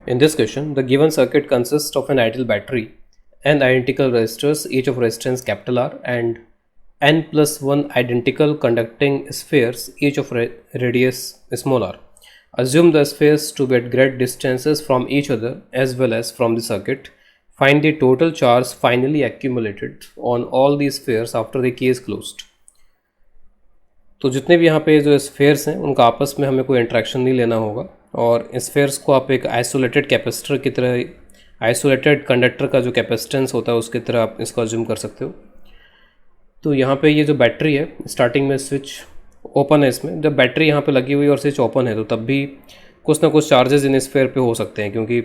In this question, the given circuit consists of an ideal battery and identical resistors, each of resistance capital R, and n plus 1 identical conducting spheres, each of radius small r. Assume the spheres to be at great distances from each other as well as from the circuit. Find the total charge finally accumulated on all these spheres after the key is closed. तो जितने भी यहाँ पे जो spheres हैं उनका आपस में हमें कोई इंट्रैक्शन नहीं लेना होगा, और स्फेयर्स को आप एक आइसोलेटेड कैपेसिटर की तरह, आइसोलेटेड कंडक्टर का जो कैपेसिटेंस होता है उसकी तरह आप इसको अज्यूम कर सकते हो। तो यहाँ पे ये जो बैटरी है, स्टार्टिंग में स्विच ओपन है, इसमें जब बैटरी यहाँ पे लगी हुई और स्विच ओपन है तो तब भी कुछ ना कुछ चार्जेस इन स्फेयर पे हो सकते हैं, क्योंकि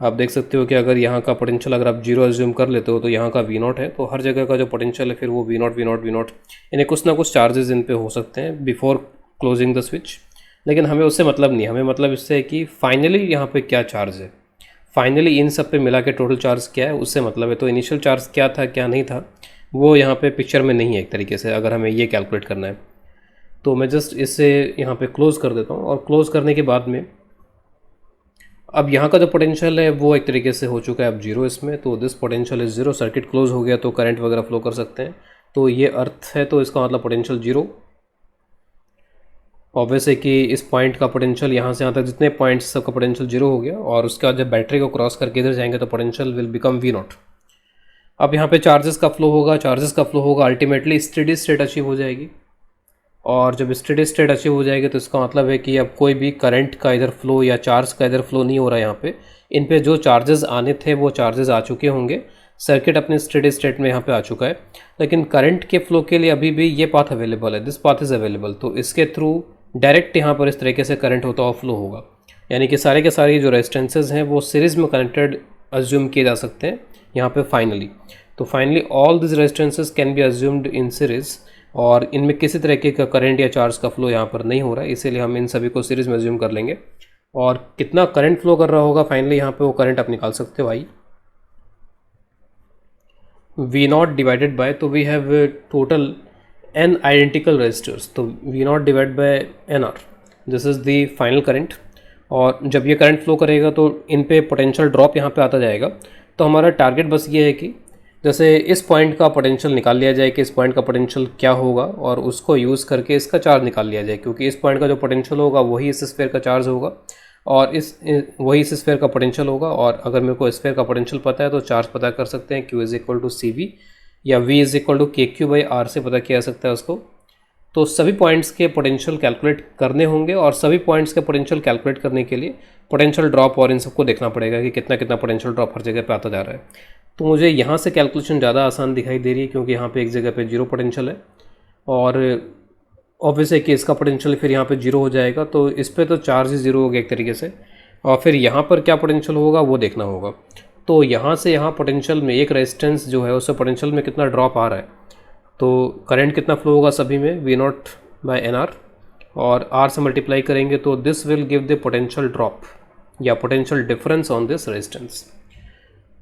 आप देख सकते हो कि अगर यहाँ का पोटेंशियल अगर आप जीरो अज्यूम कर लेते हो तो यहाँ का V0 है, तो हर जगह का जो पोटेंशियल है फिर वो V0 यानी कुछ ना कुछ चार्जेस इन पे हो सकते हैं बिफोर क्लोजिंग द स्विच। लेकिन हमें उससे मतलब नहीं, हमें मतलब इससे है कि फाइनली यहाँ पे क्या चार्ज है, फाइनली इन सब पे मिला के टोटल चार्ज क्या है उससे मतलब है। तो इनिशियल चार्ज क्या था क्या नहीं था वो यहाँ पे पिक्चर में नहीं है एक तरीके से, अगर हमें ये कैलकुलेट करना है। तो मैं जस्ट इससे यहाँ पे क्लोज़ कर देता हूँ, और क्लोज़ करने के बाद में अब यहाँ का जो पोटेंशियल है वो एक तरीके से हो चुका है अब जीरो इसमें, तो this potential is zero. Circuit close हो गया तो करंट वगैरह फ्लो कर सकते हैं, तो ये अर्थ है, तो इसका मतलब पोटेंशियल जीरो। ऑब्वियस है कि इस पॉइंट का पोटेंशियल यहाँ से यहाँ तक जितने पॉइंट्स सबका पोटेंशियल जीरो हो गया, और उसके बाद जब बैटरी को क्रॉस करके इधर जाएंगे तो पोटेंशियल विल बिकम V0। अब यहाँ पे चार्जेस का फ्लो होगा, अल्टीमेटली स्टेडी स्टेट अचीव हो जाएगी, और जब स्टेडी स्टेट अचीव हो जाएगी तो इसका मतलब है कि अब कोई भी करंट का इधर फ्लो या चार्ज का इधर फ्लो नहीं हो रहा है। यहाँ पे इन पे जो चार्जेस आने थे वो चार्जेस आ चुके होंगे, सर्किट अपने स्टेडी स्टेट में यहाँ पे आ चुका है। लेकिन करंट के फ्लो के लिए अभी भी ये पाथ अवेलेबल है, दिस पाथ इज़ अवेलेबल, तो इसके थ्रू डायरेक्ट यहाँ पर इस तरीके से करंट होता हुआ फ्लो होगा। यानी कि सारे के सारे जो रेजिस्टेंसेज हैं वो सीरीज़ में कनेक्टेड अज्यूम किए जा सकते हैं यहाँ पे फाइनली। तो finally all this resistances can be assumed in series, और इनमें किसी तरीके का करंट या चार्ज का फ्लो यहाँ पर नहीं हो रहा है, इसीलिए हम इन सभी को सीरीज़ में अज्यूम कर लेंगे। और कितना करंट फ्लो कर रहा होगा फाइनली यहाँ पे वो करंट आप निकाल सकते हो। आई V0 डिवाइडेड बाय, तो we have total n identical resistors, तो V0 divide by NR, this is the final current. और जब ये करंट फ्लो करेगा तो इन पे पोटेंशियल ड्रॉप यहाँ पे आता जाएगा। तो हमारा टारगेट बस ये है कि जैसे इस पॉइंट का पोटेंशियल निकाल लिया जाए कि इस पॉइंट का पोटेंशियल क्या होगा, और उसको यूज़ करके इसका चार्ज निकाल लिया जाए, क्योंकि इस पॉइंट का जो पोटेंशियल होगा वही इस स्फीयर का चार्ज होगा, और वही इस स्फीयर का पोटेंशियल होगा। और अगर मेरे को स्फीयर का पोटेंशियल पता है तो चार्ज पता कर सकते हैं, Q is equal to CV या V is equal to KQ/R से पता किया जा सकता है उसको। तो सभी पॉइंट्स के पोटेंशियल कैलकुलेट करने होंगे, और सभी पॉइंट्स के पोटेंशियल कैलकुलेट करने के लिए पोटेंशियल ड्रॉप और इन सबको देखना पड़ेगा कि कितना कितना पोटेंशियल ड्रॉप हर जगह पे आता जा रहा है। तो मुझे यहाँ से कैलकुलेशन ज़्यादा आसान दिखाई दे रही है, क्योंकि यहाँ पे एक जगह पे जीरो पोटेंशियल है, और ऑब्वियस है कि इसका पोटेंशियल फिर यहाँ पे जीरो हो जाएगा, तो इस पर तो चार्ज ही जीरो हो गया एक तरीके से। और फिर यहाँ पर क्या पोटेंशियल होगा वो देखना होगा। तो यहाँ से यहाँ पोटेंशियल में एक रेजिस्टेंस जो है उससे पोटेंशियल में कितना ड्रॉप आ रहा है, तो करंट कितना फ्लो होगा सभी में V0/NR, और R से मल्टीप्लाई करेंगे तो this will give the potential drop या potential difference on this resistance.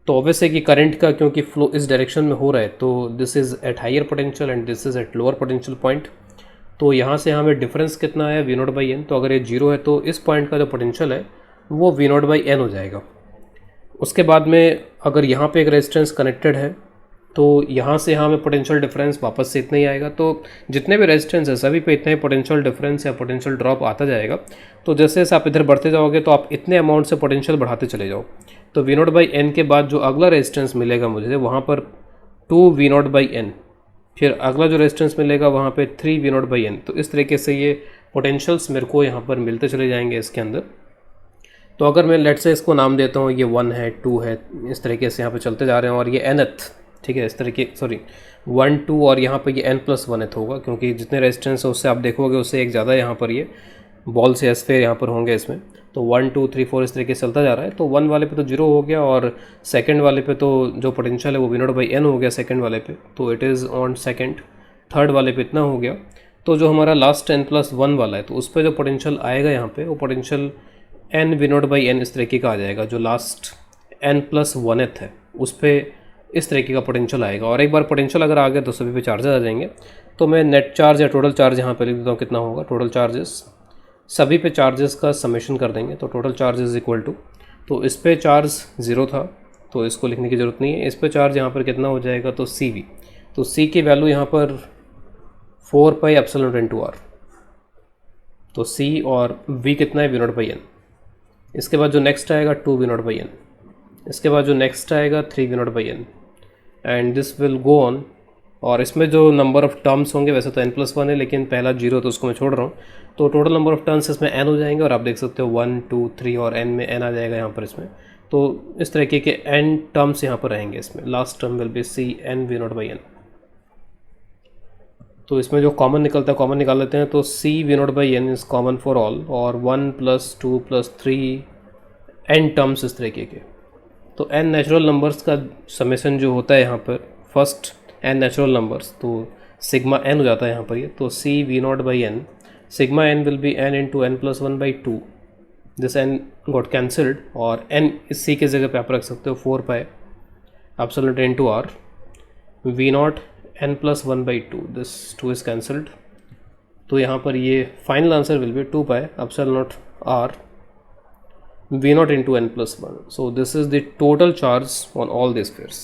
तो ऑब्वियस है कि करंट का क्योंकि फ्लो इस डायरेक्शन में हो रहा है, तो this is at higher potential and this is at lower potential point. तो यहाँ से हमें डिफरेंस कितना है V0/N, तो अगर ये जीरो है तो इस पॉइंट का जो पोटेंशियल है वो V0/N हो जाएगा। उसके बाद में अगर यहाँ पे एक रेजिस्टेंस कनेक्टेड है तो यहाँ से यहाँ में पोटेंशियल डिफरेंस वापस से इतना ही आएगा। तो जितने भी रेजिस्टेंस है सभी पे इतना ही पोटेंशियल डिफरेंस या पोटेंशियल ड्रॉप आता जाएगा। तो जैसे जैसे आप इधर बढ़ते जाओगे तो आप इतने अमाउंट से पोटेंशियल बढ़ाते चले जाओ। तो V0/N के बाद जो अगला रेजिस्टेंस मिलेगा मुझे वहाँ पर 2V0/N, फिर अगला जो रेजिस्टेंस मिलेगा वहाँ पे 3V0/N। तो इस तरीके से ये पोटेंशियल्स मेरे को यहाँ पर मिलते चले जाएंगे इसके अंदर। तो अगर मैं लेट से इसको नाम देता हूँ, ये 1 है 2 है, इस तरीके से यहाँ पे चलते जा रहे हैं, और ये nth, ठीक है, इस तरीके 1 2, और यहाँ पे ये n+1th होगा, क्योंकि जितने रेजिस्टेंस है उससे आप देखोगे उससे एक ज़्यादा यहाँ पर ये बॉल से स्फीयर यहाँ पर होंगे इसमें। तो 1 2 3 4 इस तरीके से चलता जा रहा है। तो 1 वाले पे तो जीरो हो गया, और सेकंड वाले पे तो जो पोटेंशियल है वो V0/N हो गया सेकंड वाले पे, तो it is on second. Third वाले पे इतना हो गया। तो जो हमारा लास्ट n+1 वाला है तो उस पर जो पोटेंशियल आएगा यहाँ पे वो पोटेंशियल n V0/N इस तरीके का आ जाएगा। जो लास्ट n+1th है उस पर इस तरीके का पोटेंशियल आएगा, और एक बार पोटेंशियल अगर आ गया तो सभी पे चार्जेस आ जाएंगे। तो मैं नेट चार्ज या टोटल चार्ज यहाँ पे लिख देता हूँ, कितना होगा टोटल चार्जेस, सभी पे चार्जेस का समेशन कर देंगे। तो total charge is equal to तो इस पे चार्ज 0 था तो इसको लिखने की ज़रूरत नहीं है। इस पे चार्ज यहाँ पर कितना हो जाएगा, तो सी वी, तो सी की वैल्यू यहाँ पर 4 पाई एप्सिलॉन इनटू आर, तो सी और वी कितना है, वी नॉट बाई एन। इसके बाद जो नेक्स्ट आएगा 2 वी नॉट बाई एन, इसके बाद जो नेक्स्ट आएगा 3 V not by N, and this will go on. और इसमें जो नंबर ऑफ टर्म्स होंगे वैसे तो n+1 है, लेकिन पहला 0 तो उसको मैं छोड़ रहा हूँ, तो टोटल नंबर ऑफ टर्म्स इसमें n हो जाएंगे। और आप देख सकते हो 1 2 3 और n में n आ जाएगा यहाँ पर इसमें। तो इस तरीके के n टर्म्स यहाँ पर रहेंगे इसमें। Last term will be C n V not by N. तो इसमें जो कॉमन निकलता है कॉमन निकाल लेते हैं। तो see we not by n is common for all, और 1 + 2 + 3 n टर्म्स इस तरीके के। तो n नेचुरल नंबर्स का समेसन जो होता है यहाँ पर, फर्स्ट n नेचुरल नंबर्स, तो सिग्मा n हो जाता है यहाँ पर ये। तो see we not by n, sigma n will be n into n+1/2, this n got cancelled, और n इस c की जगह पे आप रख सकते हो 4 pi epsilon into r, V naught n+1/2, this 2 is cancelled. तो यहाँ पर ये final answer will be 2 pi epsilon naught r v naught into n+1. So this is the total charge on all these spheres.